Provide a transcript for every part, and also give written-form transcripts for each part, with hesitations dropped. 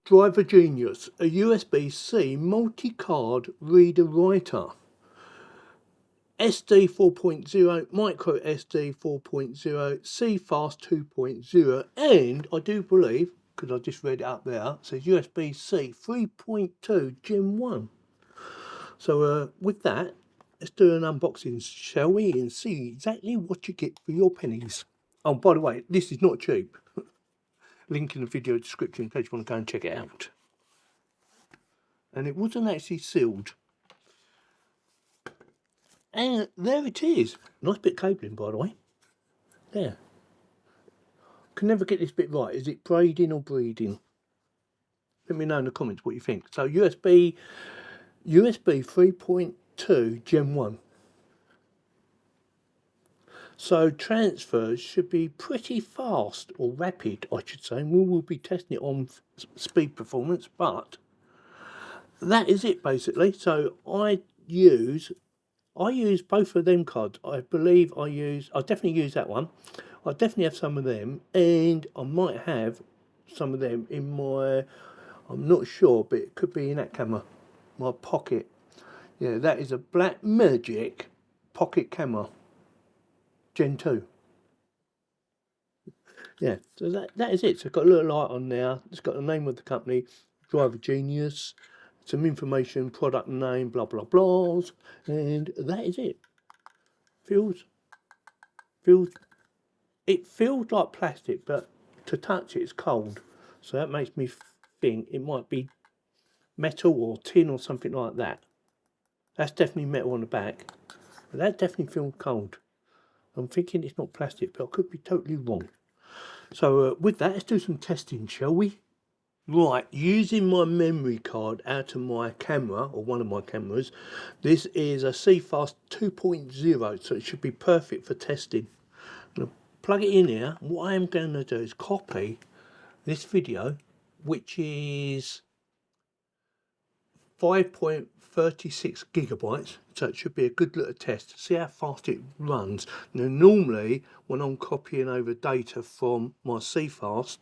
DriverGenius, a USB-C multi-card reader-writer. SD 4.0, MicroSD 4.0, CFast 2.0, and I do believe, because I just read it up there, it says USB-C 3.2 Gen 1. So with that, let's do an unboxing, shall we, and see exactly what you get for your pennies. Oh, by the way, this is not cheap. Link in the video description in case you want to go and check it out. And it wasn't actually sealed. And there it is. Nice bit of cabling, by the way. There. Can never get this bit right. Is it braiding or breeding? Let me know in the comments what you think. So USB 3.2 Gen 1. So transfers should be pretty fast, or rapid I should say. We will be testing it on speed performance, but that is it basically. So I use both of them cards. I believe I definitely use that one. I definitely have some of them, and I might have some of them in my, I'm not sure, but it could be in that camera, my pocket. Yeah, that is a Black Magic pocket camera, Gen 2. Yeah, so that is it. So it's got a little light on there. It's got the name of the company, DriverGenius, some information, product name, blah blah blahs, and that is it. It feels like plastic, but to touch it's cold, so that makes me think it might be metal or tin or something like that. That's definitely metal on the back, but that definitely feels cold. I'm thinking it's not plastic, but I could be totally wrong. So with that, let's do some testing, shall we? Right, using my memory card out of my camera, or one of my cameras, this is a CFast 2.0, so it should be perfect for testing. I'm going to plug it in here. What I'm going to do is copy this video, which is 5.36 gigabytes, so it should be a good little test to see how fast it runs. Now normally when I'm copying over data from my CFast,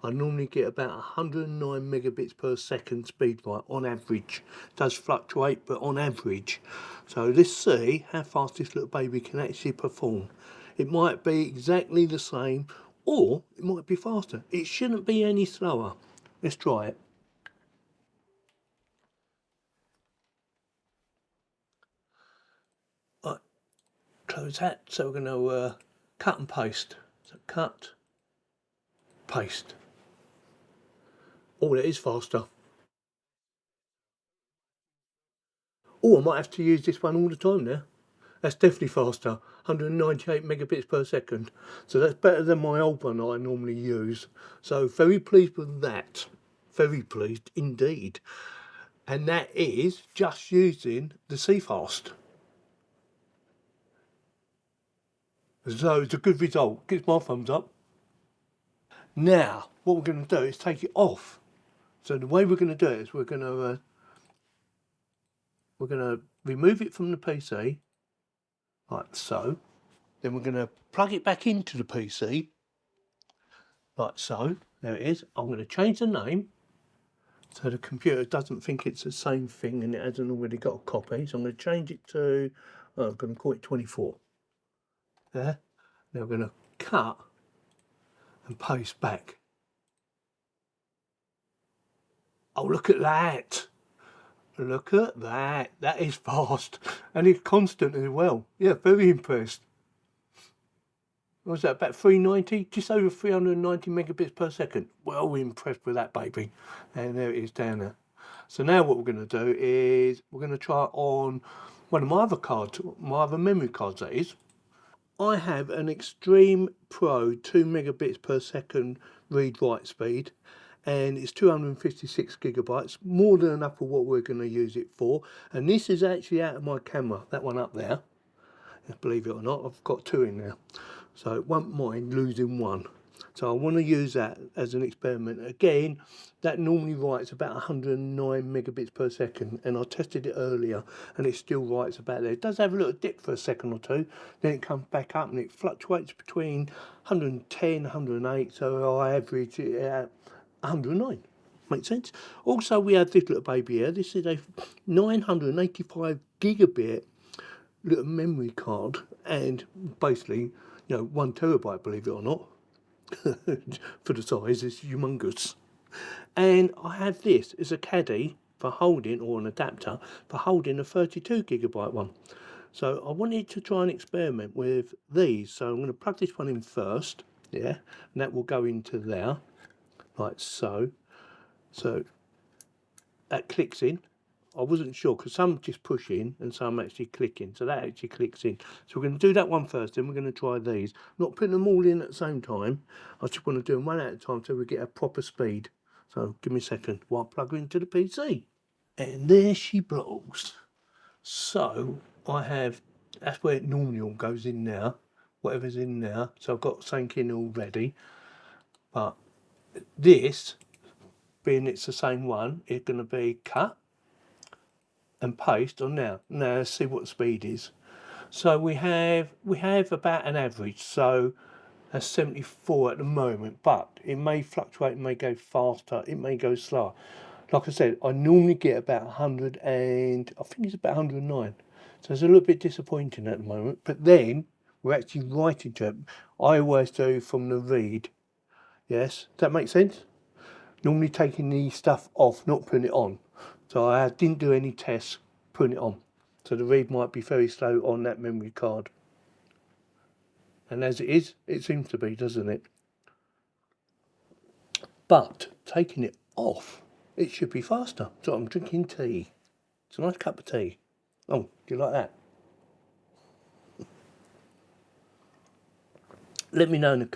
I normally get about 109 megabits per second speed right on average. It does fluctuate, but on average. So let's see how fast this little baby can actually perform. It might be exactly the same, or it might be faster. It shouldn't be any slower. Let's try it. Right, close that. So we're going to cut and paste. So cut, paste. Oh, that is faster. Oh, I might have to use this one all the time now. That's definitely faster, 198 megabits per second. So that's better than my old one that I normally use. So very pleased with that. Very pleased indeed. And that is just using the CFast. So it's a good result. Gives my thumbs up. Now, what we're going to do is take it off. So the way we're going to do it is we're going to remove it from the PC, like so. Then we're going to plug it back into the PC, like so. There it is. I'm going to change the name so the computer doesn't think it's the same thing and it hasn't already got a copy. So I'm going to change it to, I'm going to call it 24. There. Now we're going to cut and paste back. Oh, look at that. Look at that. That is fast. And it's constant as well. Yeah, very impressed. What was that, about 390? Just over 390 megabits per second. Well impressed with that baby. And there it is down there. So now what we're going to do is we're going to try it on one of my other cards, my other memory cards that is. I have an Extreme Pro 2 megabits per second read-write speed, and it's 256 gigabytes, more than enough for what we're going to use it for. And this is actually out of my camera, that one up there. Believe it or not, I've got two in there, so it won't mind losing one. So I want to use that as an experiment. Again, that normally writes about 109 megabits per second, and I tested it earlier and it still writes about there. It does have a little dip for a second or two, then it comes back up and it fluctuates between 110, 108, so I average it at 109. Make sense? Also, we have this little baby here. This is a 985 gigabit little memory card, and basically, 1 terabyte, believe it or not, for the size. It's humongous. And I have this as a caddy for holding, or an adapter for holding a 32 gigabyte one. So I wanted to try and experiment with these. So I'm going to plug this one in first, yeah, and that will go into there, like so. So that clicks in. I wasn't sure because some just push in and some actually click in. So that actually clicks in. So we're going to do that one first, then we're going to try these. Not putting them all in at the same time. I just want to do them one at a time so we get a proper speed. So give me a second while I plug her into the PC. And there she blows. So I have, that's where it normally all goes in now. Whatever's in there. So I've got something in already. But this, being it's the same one, is going to be cut and paste on now. Now let's see what the speed is. So we have about an average, so that's 74 at the moment, but it may fluctuate, it may go faster, it may go slower. Like I said, I normally get about 100 and I think it's about 109. So it's a little bit disappointing at the moment, but then we're actually writing to it. I always do from the read. Yes, does that make sense? Normally taking the stuff off, not putting it on. So I didn't do any tests putting it on. So the read might be very slow on that memory card. And as it is, it seems to be, doesn't it? But taking it off, it should be faster. So I'm drinking tea. It's a nice cup of tea. Oh, do you like that? Let me know in the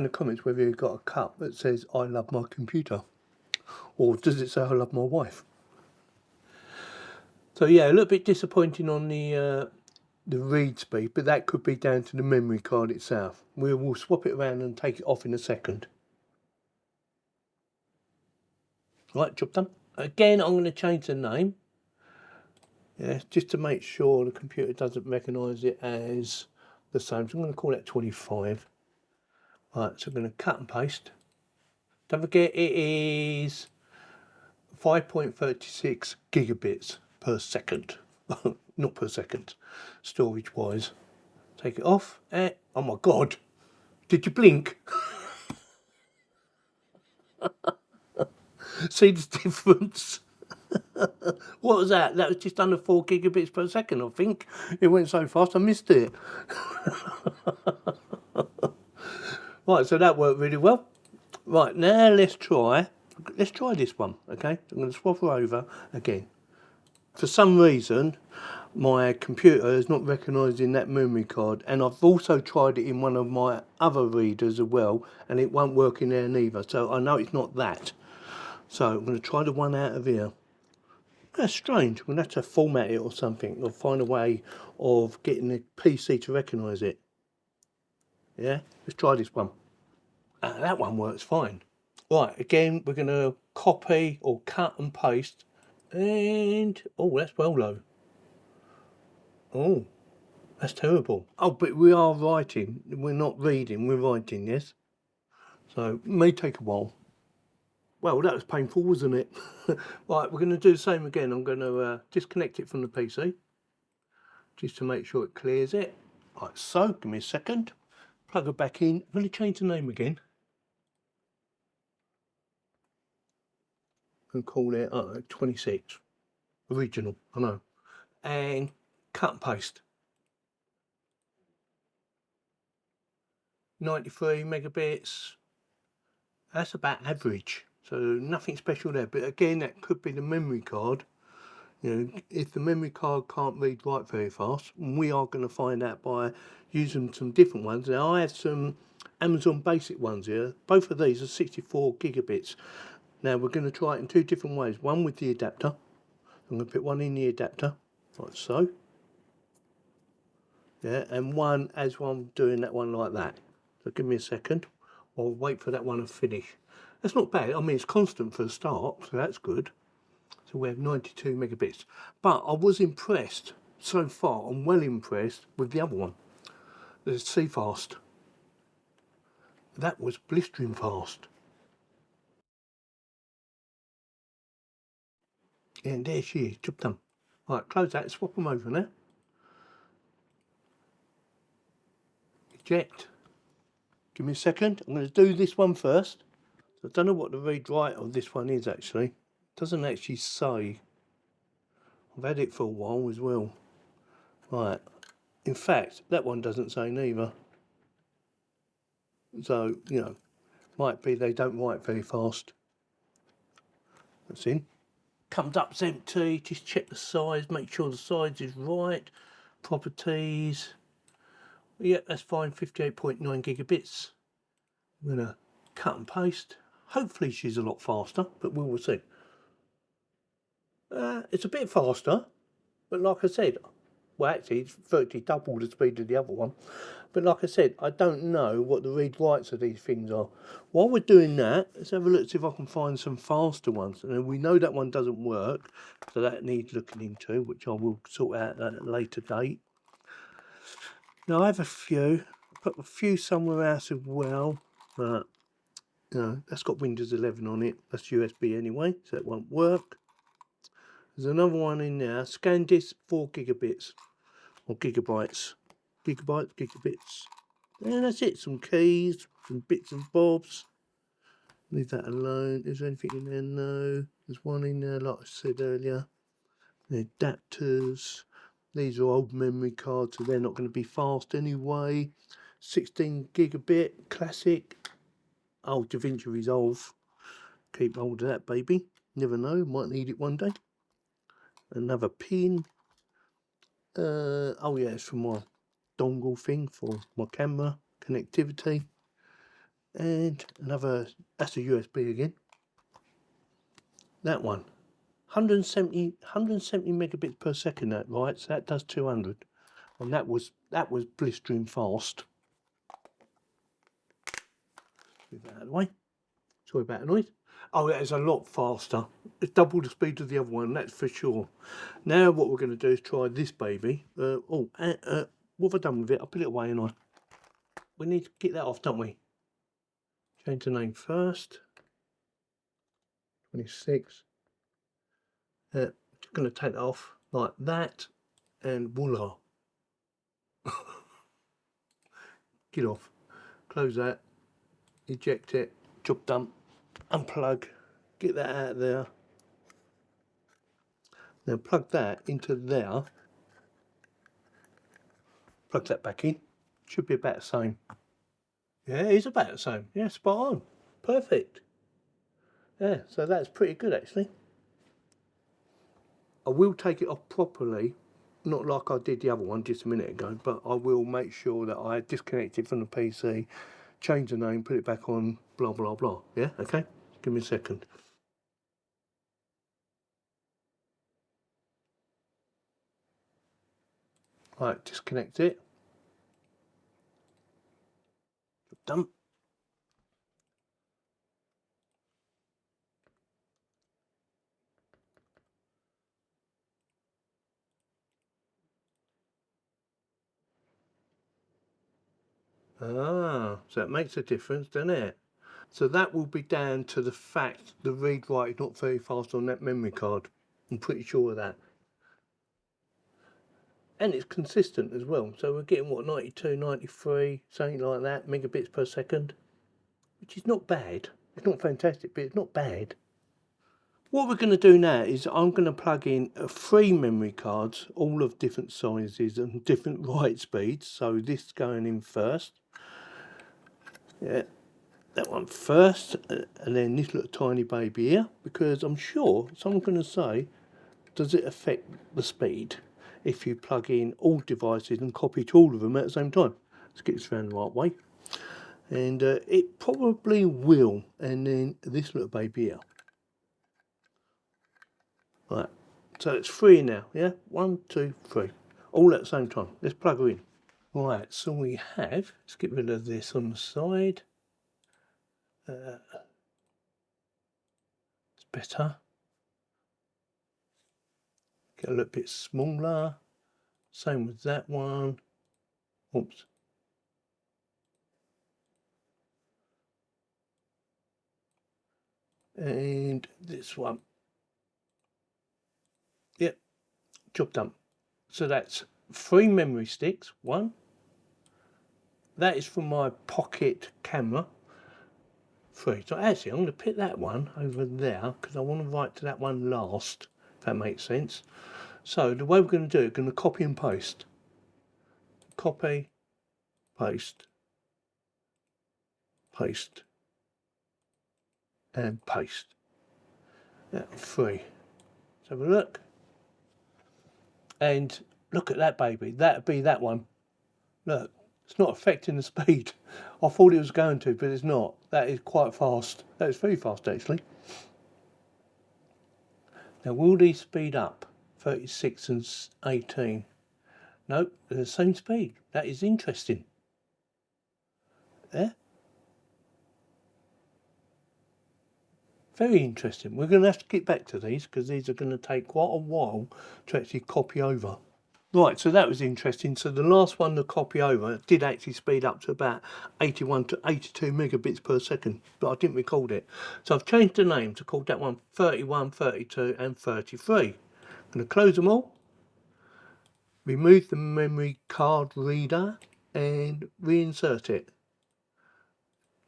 comments whether you've got a cup that says I love my computer. Or does it say I love my wife? So yeah, a little bit disappointing on the read speed, but that could be down to the memory card itself. We will swap it around and take it off in a second. Right, job done. Again, I'm going to change the name. Yeah, just to make sure the computer doesn't recognise it as the same. So I'm going to call that 25. Right, so I'm going to cut and paste. Don't forget it is 5.36 gigabits per second. Not per second, storage wise. Take it off. Oh my god, did you blink? See the difference? What was that? That was just under 4 gigabits per second, I think. It went so fast I missed it. Right, so that worked really well. Right, now let's try this one, okay? I'm going to swap her over again. For some reason, my computer is not recognising that memory card, and I've also tried it in one of my other readers as well, and it won't work in there neither, so I know it's not that. So I'm going to try the one out of here. That's strange. We're going to have to format it or something, or find a way of getting the PC to recognise it. Yeah, let's try this one. That one works fine. Right, again, we're going to copy or cut and paste. And, oh, that's well low. Oh, that's terrible. Oh, but we are writing. We're not reading, we're writing, yes? So, it may take a while. Well, that was painful, wasn't it? Right, we're going to do the same again. I'm going to disconnect it from the PC. Just to make sure it clears it. Like so, give me a second. Plug it back in. I'm going to change the name again. And call it 26. Original, I know. And cut and paste. 93 megabits. That's about average. So nothing special there. But again, that could be the memory card. You know, if the memory card can't read write very fast, we are going to find out by using some different ones. Now I have some Amazon basic ones here. Both of these are 64 gigabits. Now we're going to try it in two different ways. One with the adapter. I'm going to put one in the adapter, like so. Yeah, and one as I'm doing that one like that. So give me a second. I'll wait for that one to finish. That's not bad. I mean, it's constant for a start, so that's good. So we have 92 megabits. But I was impressed so far. I'm well impressed with the other one. The Cfast. That was blistering fast. And there she is, job done. Right, close that, swap them over now. Eject. Give me a second. I'm going to do this one first. So I don't know what the read write of this one is actually. It doesn't actually say. I've had it for a while as well. Right. In fact, that one doesn't say neither. So, you know, might be they don't write very fast. That's in. Comes up as empty. Just check the size. Make sure the size is right. Properties. Yeah, that's fine. 58.9 gigabits. I'm going to cut and paste. Hopefully she's a lot faster, but we will see. It's a bit faster, but like I said, well actually it's virtually double the speed of the other one. But like I said, I don't know what the read writes of these things are. While we're doing that, let's have a look, see if I can find some faster ones. And we know that one doesn't work, so that needs looking into, which I will sort out at a later date. Now I have a few, put a few somewhere else as well, but you know, that's got Windows 11 on it. That's USB anyway, so it won't work. There's another one in there, scan disk 4 gigabits, or gigabytes, gigabits, and that's it. Some keys, some bits and bobs. Leave that alone. Is there anything in there? No. There's one in there, like I said earlier. The adapters. These are old memory cards, so they're not going to be fast anyway. 16 gigabit, classic. Oh, DaVinci Resolve. Keep hold of that, baby. Never know, might need it one day. Another pin. Oh yeah, it's for my dongle thing for my camera connectivity. And another, that's a USB again. That one. 170 megabits per second, that right? So that does 200. And that was blistering fast. Move that out of the way. Sorry about the noise. Oh, that is a lot faster. It's double the speed of the other one, that's for sure. Now what we're going to do is try this baby. What have I done with it? I put it away, and we need to get that off, don't we? Change the name first. 26. Just going to take that off like that, and voila. Get off. Close that. Eject it. Job done. Unplug. Get that out of there. Now plug that into there. Plug that back in. Should be about the same. Yeah, it is about the same. Yeah, spot on. Perfect. Yeah, so that's pretty good actually. I will take it off properly, not like I did the other one just a minute ago, but I will make sure that I disconnect it from the PC, change the name, put it back on, blah, blah, blah. Yeah, okay? Give me a second. Right, disconnect it. Done. Ah, so it makes a difference, doesn't it? So that will be down to the fact the read write is not very fast on that memory card. I'm pretty sure of that. And it's consistent as well. So we're getting what, 92, 93, something like that, megabits per second, which is not bad. It's not fantastic, but it's not bad. What we're going to do now is I'm going to plug in 3 memory cards, all of different sizes and different write speeds. So this going in first. Yeah, that one first, and then this little tiny baby here, because I'm sure someone's going to say, does it affect the speed if you plug in all devices and copy to all of them at the same time? Let's get this around the right way. And it probably will. And then this little baby here. Right, so it's 3 now, yeah? 1, 2, 3. All at the same time. Let's plug her in. Right, so we have, let's get rid of this on the side. It's better. Get a little bit smaller. Same with that one. Oops. And this one. job done. So that's 3 memory sticks. 1. That is from my pocket camera. 3. So actually I'm going to put that one over there because I want to write to that one last, if that makes sense. So the way we're going to do it, we're going to copy and paste. Copy, paste, paste, and paste. That 3. Let's have a look. And look at that baby. That'd be that one. Look, it's not affecting the speed. I thought it was going to, but it's not. That is quite fast. That is very fast actually. Now will these speed up? 36 and 18. Nope, they're the same speed. That is interesting. There. Very interesting. We're going to have to get back to these because these are going to take quite a while to actually copy over. Right, so that was interesting. So the last one to copy over did actually speed up to about 81 to 82 megabits per second, but I didn't record it. So I've changed the name to call that one 31, 32 and 33. I'm going to close them all, remove the memory card reader and reinsert it.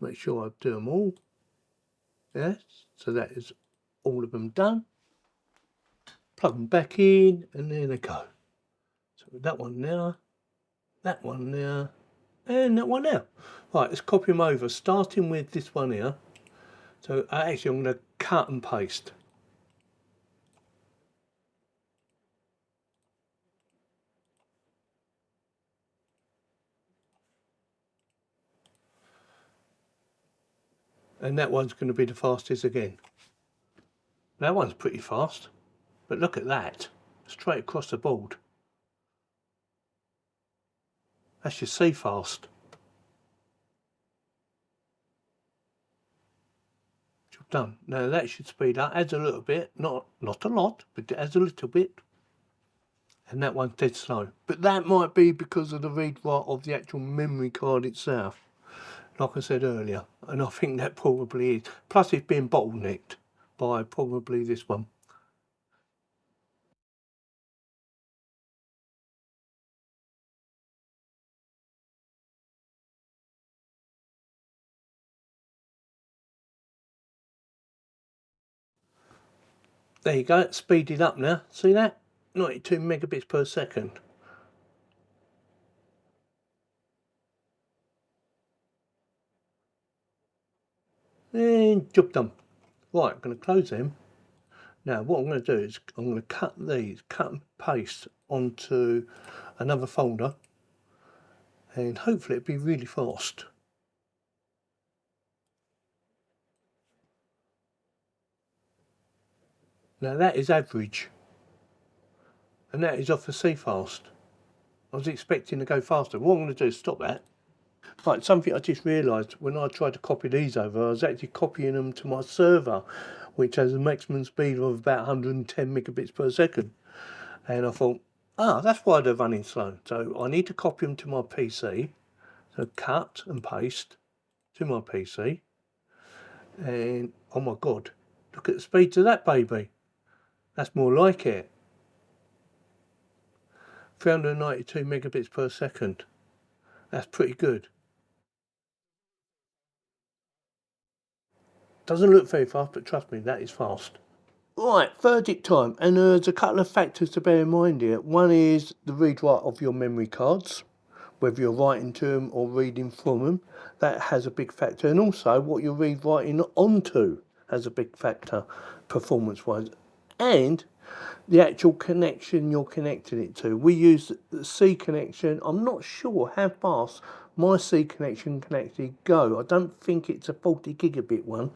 Make sure I do them all. Yes, so that is all of them done. Plug them back in and there they go. So that one now, that one now, and that one now. Right, let's copy them over, starting with this one here. So actually I'm going to cut and paste. And that one's going to be the fastest again. That one's pretty fast, but look at that, straight across the board. That's your CFast. Job done. Now that should speed up, adds a little bit, not a lot, but it adds a little bit. And that one's dead slow. But that might be because of the read write of the actual memory card itself, like I said earlier, and I think that probably is. Plus it's being bottlenecked by probably this one. There you go, it's speeded up now. See that? 92 megabits per second. And job done. Right, I'm going to close them. Now what I'm going to do is I'm going to cut and paste onto another folder, and hopefully it'll be really fast. Now that is average, and that is off the CFast. I was expecting to go faster. What I'm going to do is stop that. Right, something I just realised when I tried to copy these over, I was actually copying them to my server, which has a maximum speed of about 110 megabits per second. And I thought, that's why they're running slow. So I need to copy them to my PC. So cut and paste to my PC. And oh my God, look at the speed of that baby. That's more like it. 392 megabits per second. That's pretty good. Doesn't look very fast, but trust me, that is fast. Right, verdict time, and there's a couple of factors to bear in mind here. One is the read write of your memory cards, whether you're writing to them or reading from them. That has a big factor, and also what you're read writing onto has a big factor, performance wise, and the actual connection you're connecting it to. We use the C connection. I'm not sure how fast my C connection can actually go. I don't think it's a 40 gigabit one.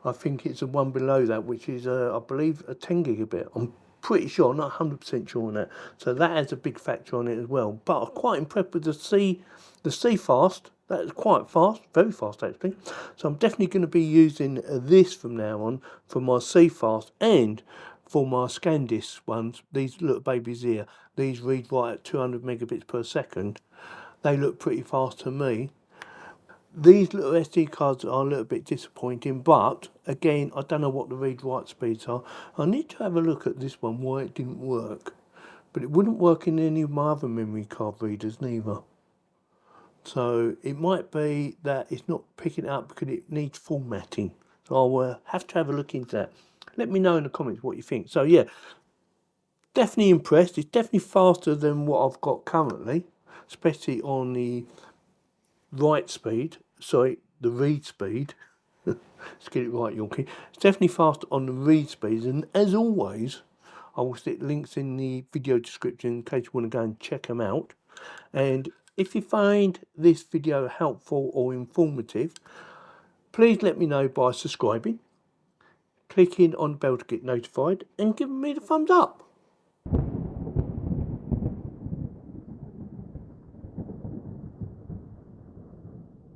I think it's the one below that, which is, I believe, a 10 gigabit. I'm pretty sure, I'm not 100% sure on that. So that has a big factor on it as well. But I'm quite impressed with the CFast. That is quite fast, very fast actually. So I'm definitely going to be using this from now on for my CFast and for my ScanDisk ones. These little babies here, these read write at 200 megabits per second. They look pretty fast to me. These little SD cards are a little bit disappointing, but again, I don't know what the read write speeds are. I need to have a look at this one, why it didn't work. but it wouldn't work in any of my other memory card readers neither. So it might be that it's not picking it up because it needs formatting. So I'll have to have a look into that. Let me know in the comments what you think. So yeah, definitely impressed. It's definitely faster than what I've got currently, especially on the write speed. Sorry, the read speed. Let's get it right, Yorkie. It's definitely faster on the read speeds, and as always, I will stick links in the video description in case you want to go and check them out. And if you find this video helpful or informative, please let me know by subscribing, clicking on the bell to get notified, and giving me the thumbs up.